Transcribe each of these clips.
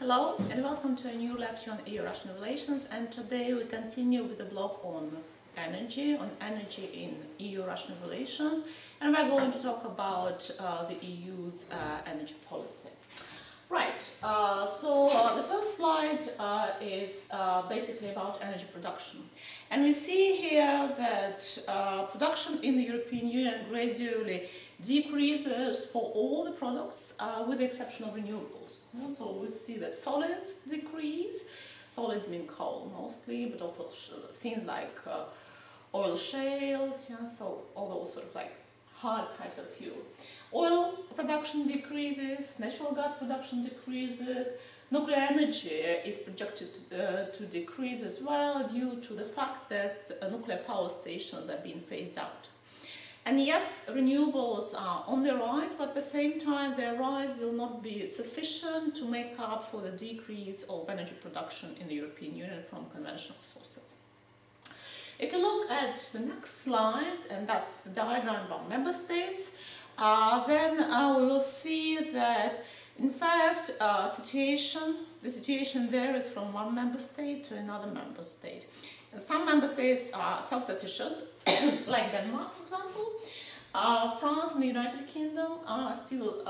Hello and welcome to a new lecture on EU-Russian relations, and today we continue with the block on energy in EU-Russian relations, and we're going to talk about the EU's energy policy. Right, so the first slide is basically about energy production. And we see here that production in the European Union gradually decreases for all the products with the exception of renewables. So we see that solids decrease, solids mean coal mostly, but also things like oil shale, so all those sort of like hard types of fuel. Oil production decreases, natural gas production decreases, nuclear energy is projected to decrease as well due to the fact that nuclear power stations are being phased out. And yes, renewables are on the rise, but at the same time their rise will not be sufficient to make up for the decrease of energy production in the European Union from conventional sources. If you look at the next slide, and that's the diagram about member states, then we will see that in fact the situation varies from one member state to another member state. And some member states are self-sufficient, like Denmark for example. France and the United Kingdom still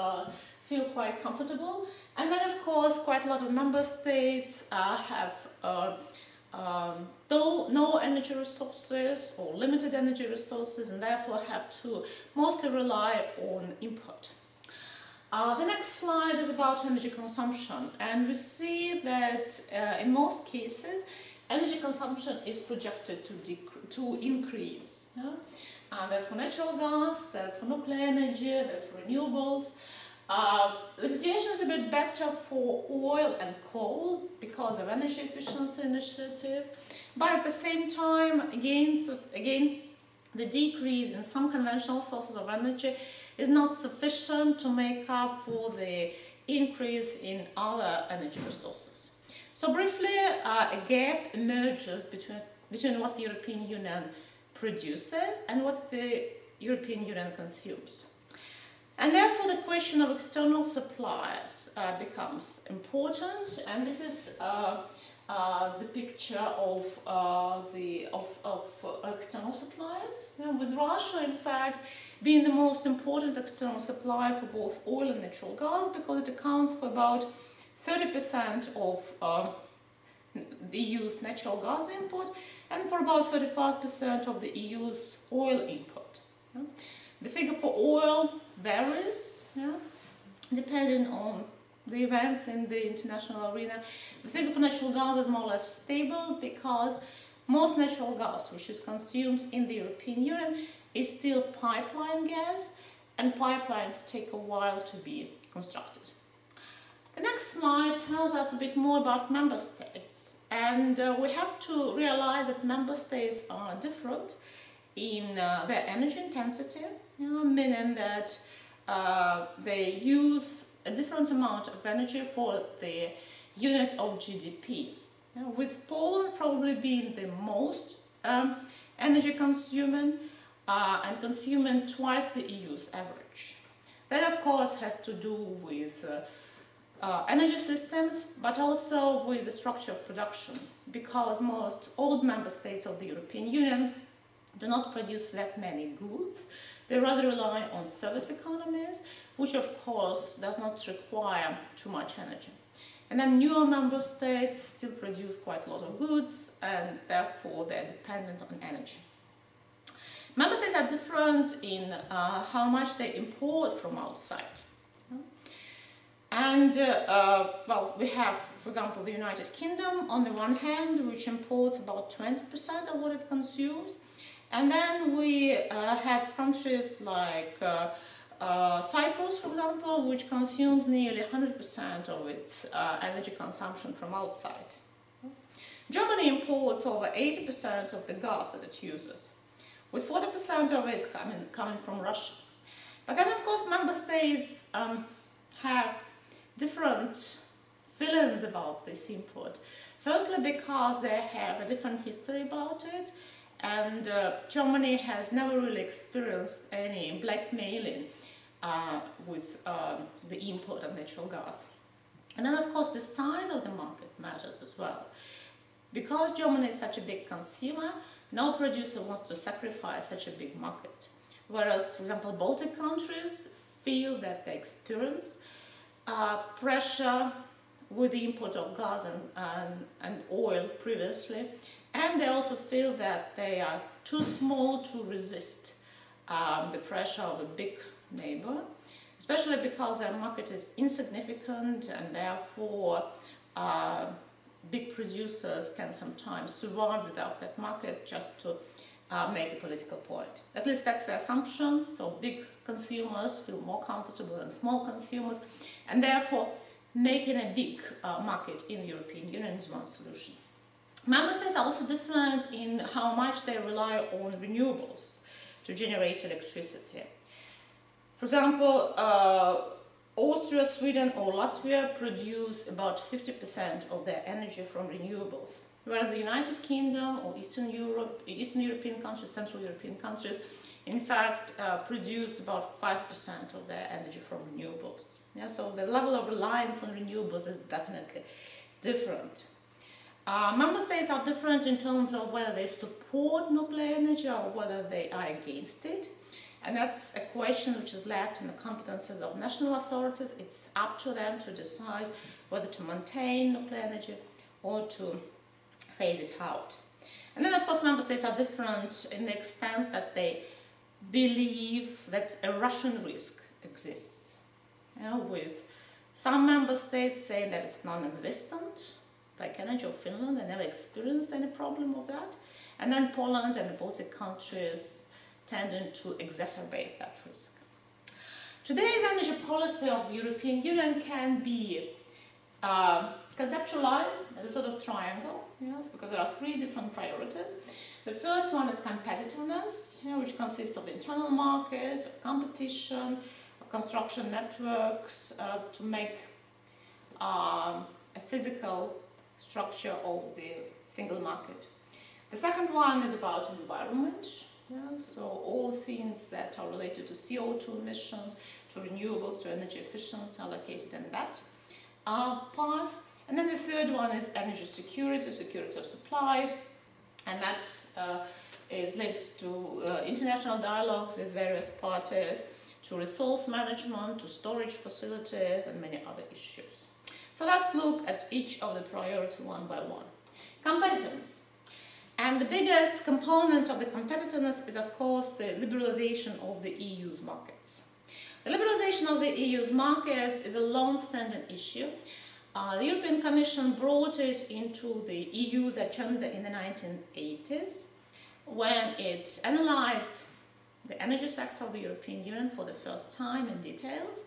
feel quite comfortable, and then of course quite a lot of member states have no energy resources or limited energy resources, and therefore have to mostly rely on import. The next slide is about energy consumption, and we see that in most cases energy consumption is projected to increase. That's for natural gas, that's for nuclear energy, that's for renewables. The situation is a bit better for oil and coal because of energy efficiency initiatives, but at the same time, again, the decrease in some conventional sources of energy is not sufficient to make up for the increase in other energy resources. So briefly, a gap emerges between what the European Union produces and what the European Union consumes. And therefore the question of external suppliers becomes important, and this is the picture of external suppliers. With Russia in fact being the most important external supplier for both oil and natural gas, because it accounts for about 30% of the EU's natural gas import and for about 35% of the EU's oil import. The figure for oil varies, depending on the events in the international arena. The figure for natural gas is more or less stable because most natural gas which is consumed in the European Union is still pipeline gas, and pipelines take a while to be constructed. The next slide tells us a bit more about member states, and we have to realize that member states are different in their energy intensity, meaning that they use a different amount of energy for the unit of GDP, with Poland probably being the most energy consuming and consuming twice the EU's average. That of course has to do with energy systems, but also with the structure of production, because most old member states of the European Union do not produce that many goods. They rather rely on service economies, which of course does not require too much energy. And then newer member states still produce quite a lot of goods, and therefore they're dependent on energy. Member states are different in how much they import from outside. And well, we have, for example, the United Kingdom on the one hand, which imports about 20% of what it consumes. And then we have countries like Cyprus, for example, which consumes nearly 100% of its energy consumption from outside. Germany imports over 80% of the gas that it uses, with 40% of it coming from Russia. But then, of course, member states have different feelings about this import. Firstly, because they have a different history about it, and Germany has never really experienced any blackmailing with the import of natural gas. And then of course the size of the market matters as well. Because Germany is such a big consumer, no producer wants to sacrifice such a big market. Whereas, for example, Baltic countries feel that they experienced pressure with the import of gas and oil previously, and they also feel that they are too small to resist the pressure of a big neighbor, especially because their market is insignificant, and therefore big producers can sometimes survive without that market just to make a political point. At least that's the assumption. So big consumers feel more comfortable than small consumers, and therefore making a big market in the European Union is one solution. Member states are also different in how much they rely on renewables to generate electricity. For example, Austria, Sweden or Latvia produce about 50% of their energy from renewables, whereas the United Kingdom or Eastern European countries, Central European countries, in fact produce about 5% of their energy from renewables. Yeah, so the level of reliance on renewables is definitely different. Member states are different in terms of whether they support nuclear energy or whether they are against it. And that's a question which is left in the competences of national authorities. It's up to them to decide whether to maintain nuclear energy or to phase it out. And then of course member states are different in the extent that they believe that a Russian risk exists. You know, with some member states saying that it's non-existent, like energy of Finland, they never experienced any problem of that. And then Poland and the Baltic countries tending to exacerbate that risk. Today's energy policy of the European Union can be conceptualized as a sort of triangle, yes, because there are three different priorities. The first one is competitiveness, which consists of the internal market, of competition, of construction networks, to make a physical structure of the single market. The second one is about environment. Yeah, so all things that are related to CO2 emissions, to renewables, to energy efficiency are located in that part. And then the third one is energy security, security of supply, and that is linked to international dialogues with various parties, to resource management, to storage facilities, and many other issues. So let's look at each of the priorities one by one. Competitiveness. And the biggest component of the competitiveness is, of course, the liberalization of the EU's markets. The liberalization of the EU's markets is a long-standing issue. The European Commission brought it into the EU's agenda in the 1980s when it analyzed the energy sector of the European Union for the first time in details.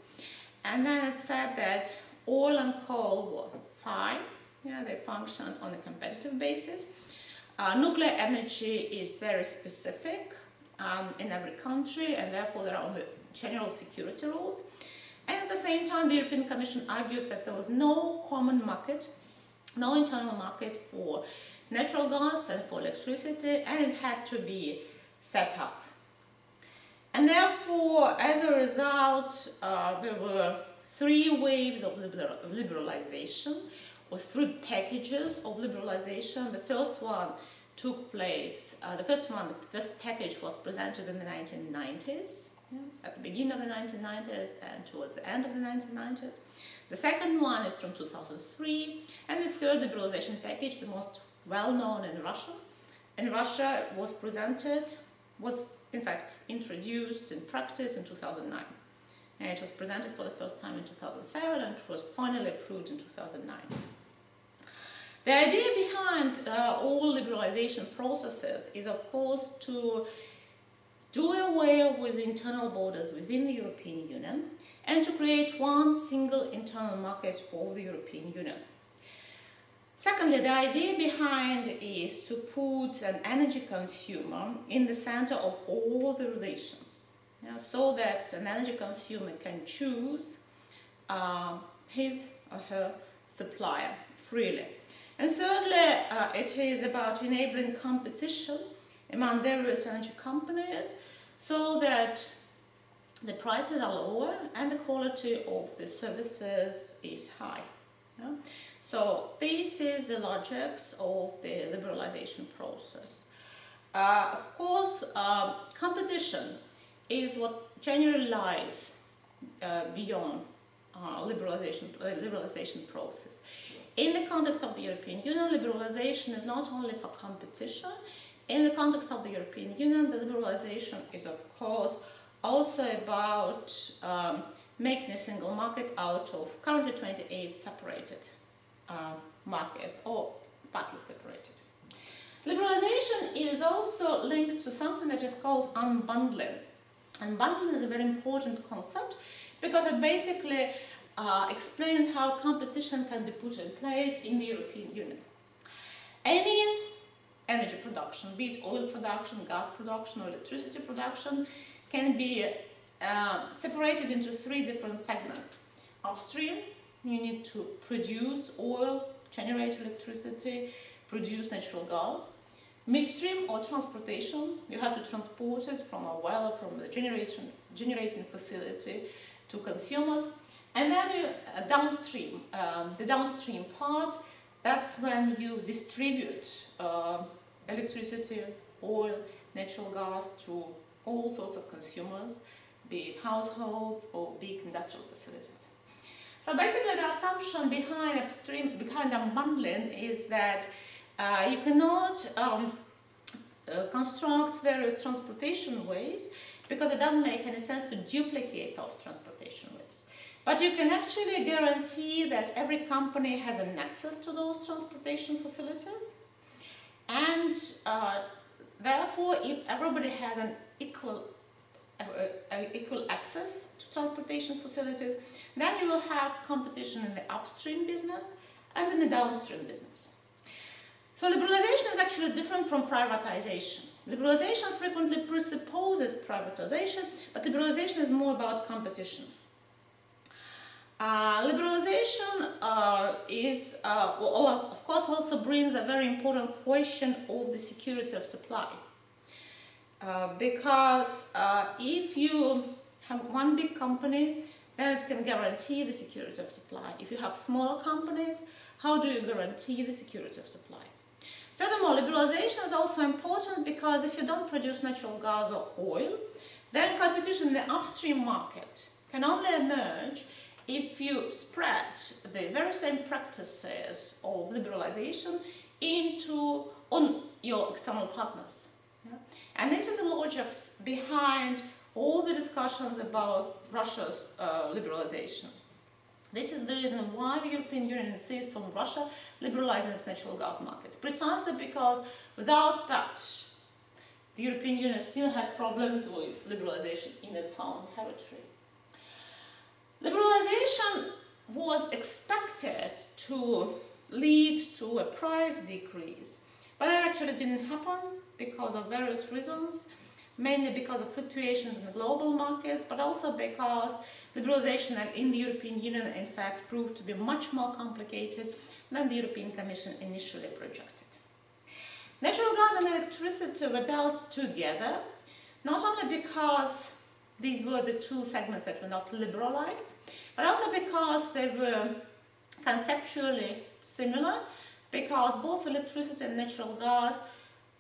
And then it said that oil and coal were fine. Yeah, they functioned on a competitive basis. Nuclear energy is very specific in every country, and therefore there are only general security rules. And at the same time, the European Commission argued that there was no common market, no internal market for natural gas and for electricity, and it had to be set up. And therefore, as a result, there were three waves of liberalization, or three packages of liberalization. The first one took place, the first package was presented in the 1990s, at the beginning of the 1990s and towards the end of the 1990s. The second one is from 2003, and the third liberalization package, the most well-known in Russia, was in fact introduced in practice in 2009. And it was presented for the first time in 2007 and it was finally approved in 2009. The idea behind all liberalization processes is, of course, to do away with the internal borders within the European Union and to create one single internal market of the European Union. Secondly, the idea behind is to put an energy consumer in the center of all the relations, so that an energy consumer can choose his or her supplier freely. And thirdly, it is about enabling competition among various energy companies so that the prices are lower and the quality of the services is high. Yeah? So this is the logics of the liberalization process. Of course, competition is what generally lies beyond liberalization process. In the context of the European Union, liberalization is not only for competition. In the context of the European Union, the liberalization is, of course, also about making a single market out of currently 28 separated markets, or partly separated. Liberalization is also linked to something that is called unbundling. Unbundling is a very important concept because it basically explains how competition can be put in place in the European Union. Any energy production, be it oil production, gas production, or electricity production, can be separated into three different segments. Upstream, you need to produce oil, generate electricity, produce natural gas. Midstream or transportation, you have to transport it from a well or from the generating facility to consumers. And then downstream, the downstream part, that's when you distribute electricity, oil, natural gas to all sorts of consumers, be it households or big industrial facilities. So basically the assumption behind unbundling is that you cannot construct various transportation ways because it doesn't make any sense to duplicate those transportation ways. But you can actually guarantee that every company has an access to those transportation facilities, and therefore if everybody has an equal access to transportation facilities, then you will have competition in the upstream business and in the downstream business. So liberalization is actually different from privatization. Liberalization frequently presupposes privatization, but liberalization is more about competition. Liberalization of course also brings a very important question of the security of supply. Because if you have one big company, then it can guarantee the security of supply. If you have smaller companies, how do you guarantee the security of supply? Furthermore, liberalization is also important because if you don't produce natural gas or oil, then competition in the upstream market can only emerge if you spread the very same practices of liberalization on your external partners. Yeah? And this is the logic behind all the discussions about Russia's liberalization. This is the reason why the European Union insists on Russia liberalizing its natural gas markets, precisely because without that, the European Union still has problems with liberalization in its own territory. Liberalization was expected to lead to a price decrease, but it actually didn't happen because of various reasons, mainly because of fluctuations in the global markets, but also because liberalization in the European Union, in fact, proved to be much more complicated than the European Commission initially projected. Natural gas and electricity were dealt together, not only because these were the two segments that were not liberalized, but also because they were conceptually similar, because both electricity and natural gas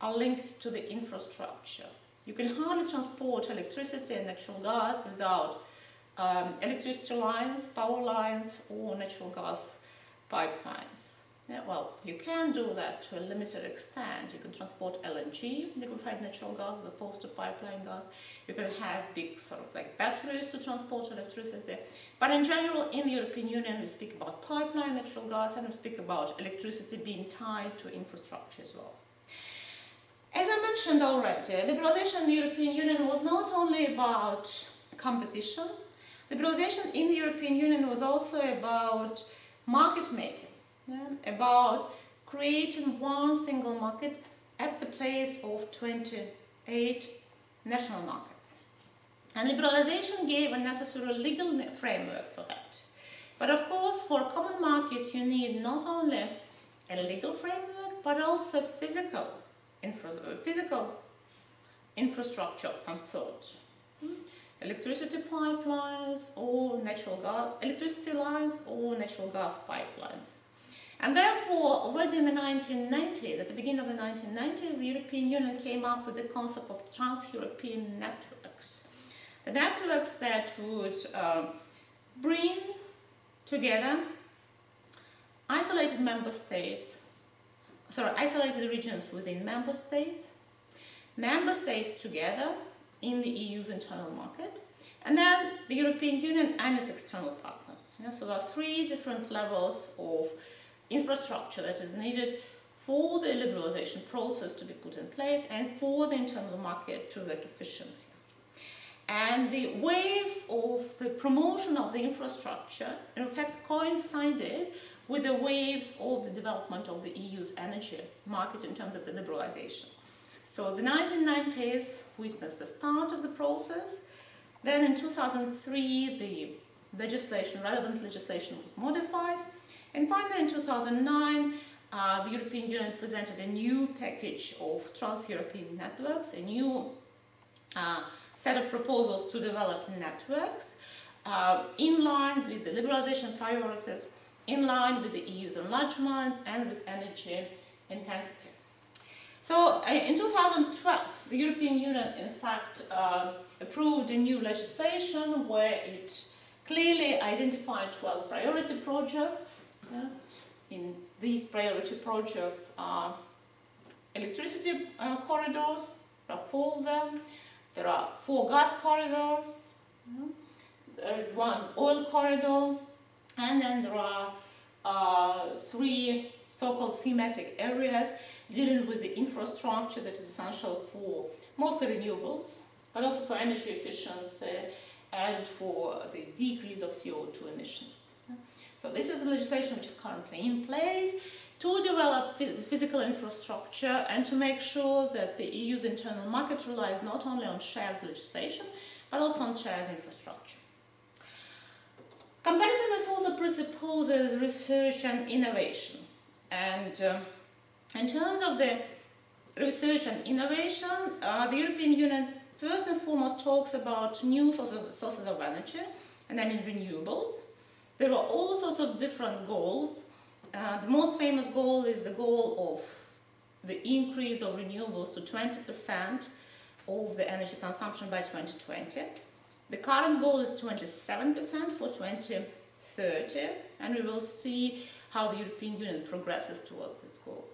are linked to the infrastructure. You can hardly transport electricity and natural gas without electricity lines, power lines, or natural gas pipelines. Yeah, well, you can do that to a limited extent. You can transport LNG, liquefied natural gas, as opposed to pipeline gas. You can have big sort of like batteries to transport electricity. But in general, in the European Union, we speak about pipeline natural gas, and we speak about electricity being tied to infrastructure as well. As I mentioned already, liberalization in the European Union was not only about competition. Liberalization in the European Union was also about market making. Yeah, about creating one single market at the place of 28 national markets. And liberalization gave a necessary legal framework for that. But of course, for a common market, you need not only a legal framework, but also physical infrastructure of some sort. electricity pipelines or natural gas, electricity lines or natural gas pipelines. And therefore, already in the 1990s, at the beginning of the 1990s, the European Union came up with the concept of trans-European networks. The networks that would bring together isolated regions within member states together in the EU's internal market, and then the European Union and its external partners. Yeah, so there are three different levels of infrastructure that is needed for the liberalization process to be put in place and for the internal market to work efficiently. And the waves of the promotion of the infrastructure, in fact, coincided with the waves of the development of the EU's energy market in terms of the liberalization. So the 1990s witnessed the start of the process. Then in 2003, the relevant legislation was modified. And finally, in 2009, the European Union presented a new package of trans-European networks, a new set of proposals to develop networks in line with the liberalization priorities, in line with the EU's enlargement and with energy intensity. So in 2012, the European Union, in fact, approved a new legislation where it clearly identified 12 priority projects. In these priority projects are electricity corridors, there are 4 of them. There are 4 gas corridors, there is 1 oil corridor, and then there are 3 so-called thematic areas dealing with the infrastructure that is essential for mostly renewables, but also for energy efficiency and for the decrease of CO2 emissions. So this is the legislation which is currently in place to develop physical infrastructure and to make sure that the EU's internal market relies not only on shared legislation, but also on shared infrastructure. Competitiveness also presupposes research and innovation. And in terms of the research and innovation, the European Union first and foremost talks about new sources of energy, and I mean renewables. There are all sorts of different goals. The most famous goal is the goal of the increase of renewables to 20% of the energy consumption by 2020. The current goal is 27% for 2030, and we will see how the European Union progresses towards this goal.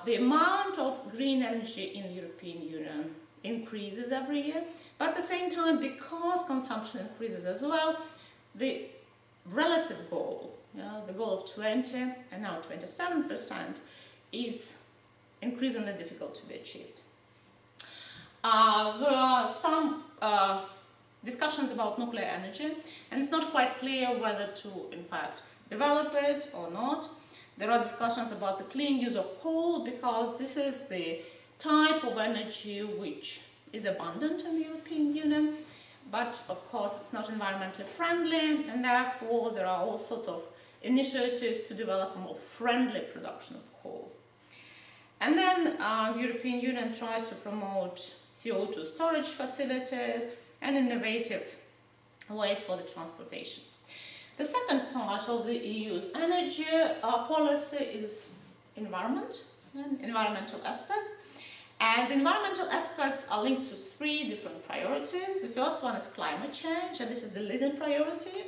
The amount of green energy in the European Union increases every year, but at the same time, because consumption increases as well, the relative goal, the goal of 20 and now 27%, is increasingly difficult to be achieved. There are some discussions about nuclear energy, and it's not quite clear whether to, in fact, develop it or not. There are discussions about the clean use of coal, because this is the type of energy which is abundant in the European Union, but of course it's not environmentally friendly, and therefore there are all sorts of initiatives to develop a more friendly production of coal. And then the European Union tries to promote CO2 storage facilities and innovative ways for the transportation. The second part of the EU's energy policy is environment, environmental aspects. And the environmental aspects are linked to 3 different priorities. The first one is climate change, and this is the leading priority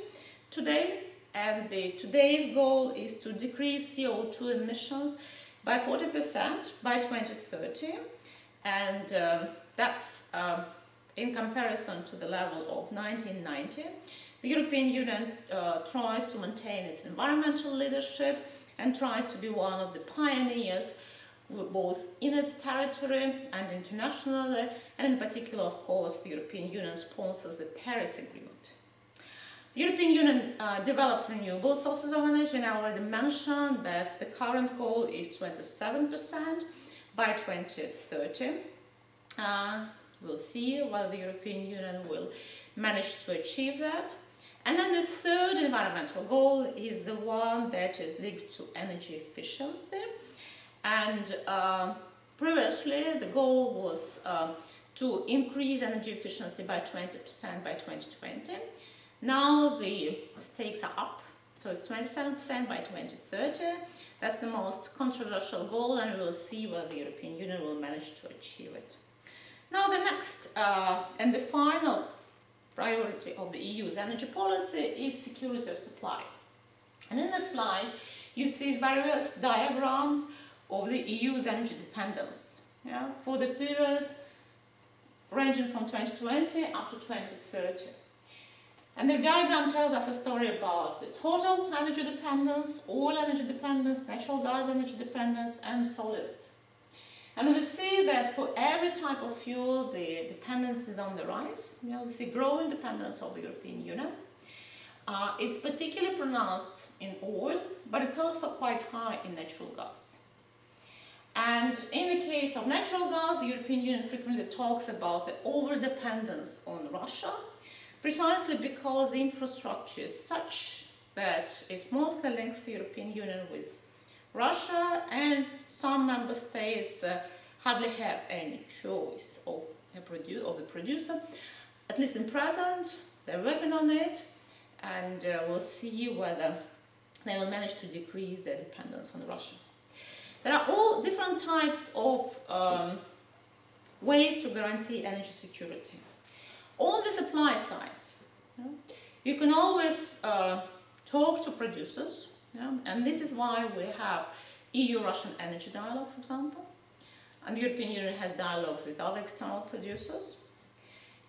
today. And today's goal is to decrease CO2 emissions by 40% by 2030. And that's in comparison to the level of 1990. The European Union tries to maintain its environmental leadership and tries to be one of the pioneers both in its territory and internationally, and in particular, of course, the European Union sponsors the Paris Agreement. The European Union develops renewable sources of energy, and I already mentioned that the current goal is 27% by 2030. We'll see whether the European Union will manage to achieve that. And then the third environmental goal is the one that is linked to energy efficiency. And previously the goal was to increase energy efficiency by 20% by 2020. Now the stakes are up, so it's 27% by 2030. That's the most controversial goal, and we will see whether the European Union will manage to achieve it. Now the next and the final priority of the EU's energy policy is security of supply. And in the slide you see various diagrams of the EU's energy dependence, for the period ranging from 2020 up to 2030. And the diagram tells us a story about the total energy dependence, oil energy dependence, natural gas energy dependence, and solids. And we see that for every type of fuel, the dependence is on the rise. We see growing dependence of the European Union. It's particularly pronounced in oil, but it's also quite high in natural gas. And in the case of natural gas, the European Union frequently talks about the over-dependence on Russia, precisely because the infrastructure is such that it mostly links the European Union with Russia, and some member states hardly have any choice of the producer. At least in present, they're working on it, and we'll see whether they will manage to decrease their dependence on Russia. There are all different types of ways to guarantee energy security. On the supply side, you can always talk to producers, and this is why we have EU-Russian energy dialogue, for example, and the European Union has dialogues with other external producers.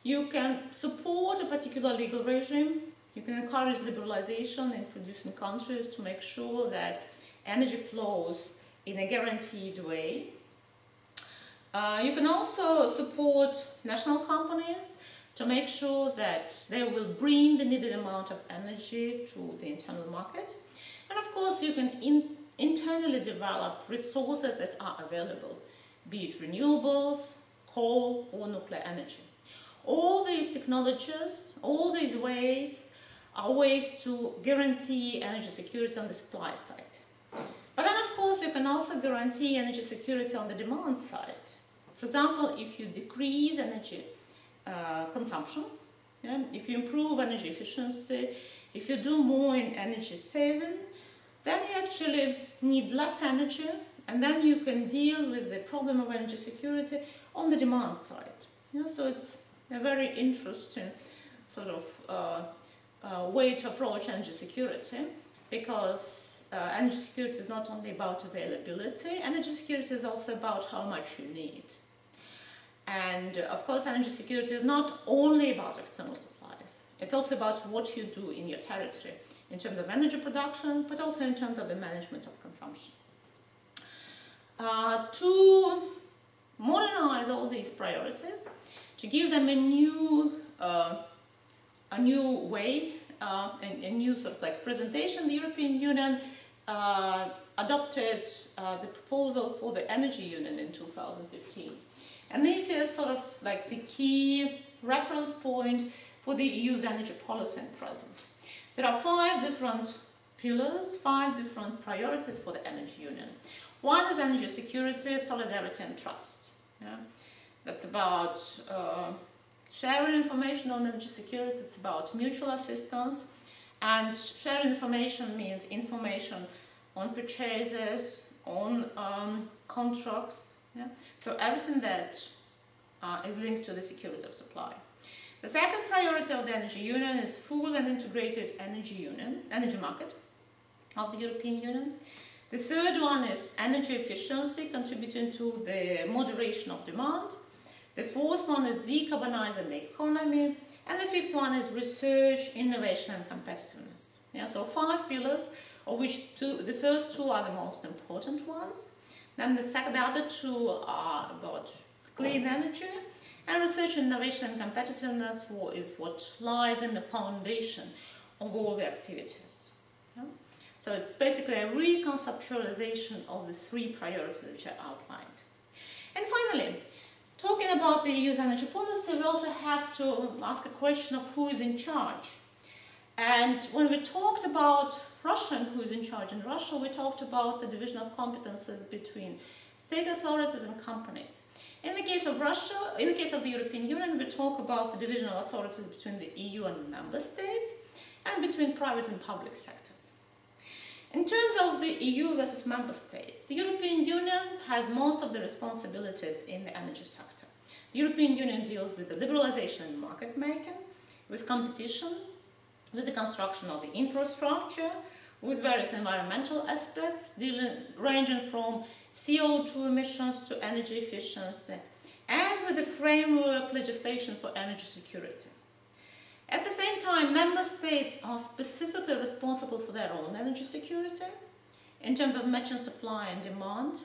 You can support a particular legal regime. You can encourage liberalization in producing countries to make sure that energy flows in a guaranteed way. You can also support national companies to make sure that they will bring the needed amount of energy to the internal market. And of course, you can internally develop resources that are available, be it renewables, coal, or nuclear energy. All these technologies, all these ways are ways to guarantee energy security on the supply side. But then, of course, you can also guarantee energy security on the demand side. For example, if you decrease energy consumption, if you improve energy efficiency, if you do more in energy saving, then you actually need less energy, and then you can deal with the problem of energy security on the demand side. So it's a very interesting sort of way to approach energy security, because energy security is not only about availability, energy security is also about how much you need. And of course, energy security is not only about external supplies, it's also about what you do in your territory in terms of energy production, but also in terms of the management of consumption. To modernize all these priorities, to give them a new way, a new sort of like presentation, the European Union adopted the proposal for the Energy Union in 2015. And this is sort of like the key reference point for the EU's energy policy at present. There are 5 different pillars, 5 different priorities for the Energy Union. One is energy security, solidarity and trust. That's about sharing information on energy security, it's about mutual assistance, and sharing information means information on purchases, on contracts, so everything that is linked to the security of supply. The second priority of the Energy Union is full and integrated energy market of the European Union. The third one is energy efficiency, contributing to the moderation of demand. The fourth one is decarbonizing the economy. And the fifth one is research, innovation and competitiveness. So 5 pillars, of which the first 2 are the most important ones. Then the other 2 are about clean energy, and research, innovation and competitiveness is what lies in the foundation of all the activities. So it's basically a reconceptualization of the 3 priorities which I outlined. And finally, talking about the EU's energy policy, we also have to ask a question of who is in charge. And when we talked about Russia and who is in charge in Russia, we talked about the division of competences between state authorities and companies. In the case of Russia, in the case of the European Union, we talk about the division of authorities between the EU and member states and between private and public sectors. In terms of the EU versus member states, the European Union has most of the responsibilities in the energy sector. The European Union deals with the liberalization and market making, with competition, with the construction of the infrastructure, with various environmental aspects, ranging from CO2 emissions to energy efficiency, and with the framework legislation for energy security. At the same time, member states are specifically responsible for their own energy security in terms of matching supply and demand,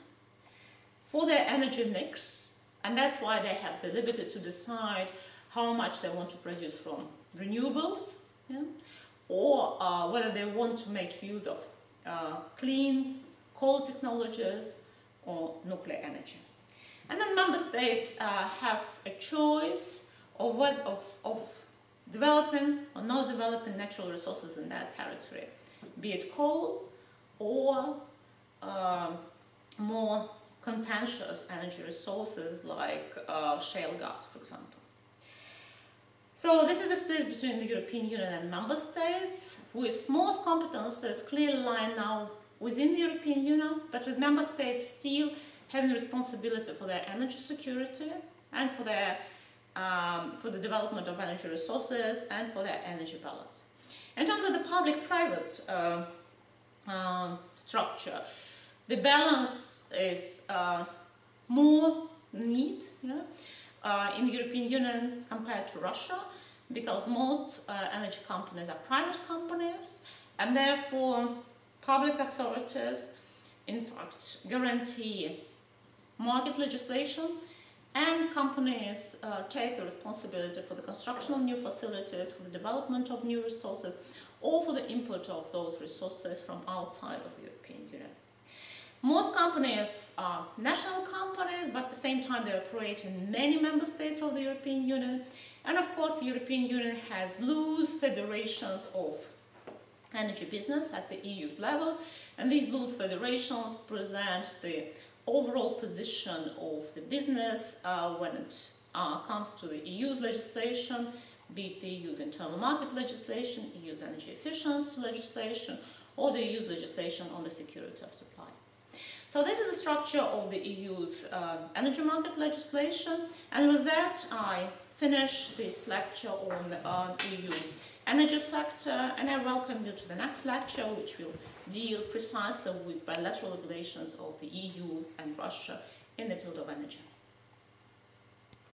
for their energy mix, and that's why they have the liberty to decide how much they want to produce from renewables, or whether they want to make use of clean coal technologies or nuclear energy. And then member states have a choice of developing or not developing natural resources in their territory, be it coal or more contentious energy resources like shale gas, for example. So this is the split between the European Union and member states, with most competences clearly lying now within the European Union, but with member states still having responsibility for their energy security and for their for the development of energy resources and for their energy balance. In terms of the public-private structure, the balance is more neat in the European Union compared to Russia, because most energy companies are private companies, and therefore public authorities in fact guarantee market legislation, and companies take the responsibility for the construction of new facilities, for the development of new resources, or for the input of those resources from outside of the European Union. Most companies are national companies, but at the same time they operate in many member states of the European Union. And of course the European Union has loose federations of energy business at the EU's level, and these loose federations present the overall position of the business when it comes to the EU's legislation, be it the EU's internal market legislation, EU's energy efficiency legislation, or the EU's legislation on the security of supply. So this is the structure of the EU's energy market legislation, and with that I finish this lecture on the EU energy sector, and I welcome you to the next lecture, which will deal precisely with bilateral relations of the EU and Russia in the field of energy.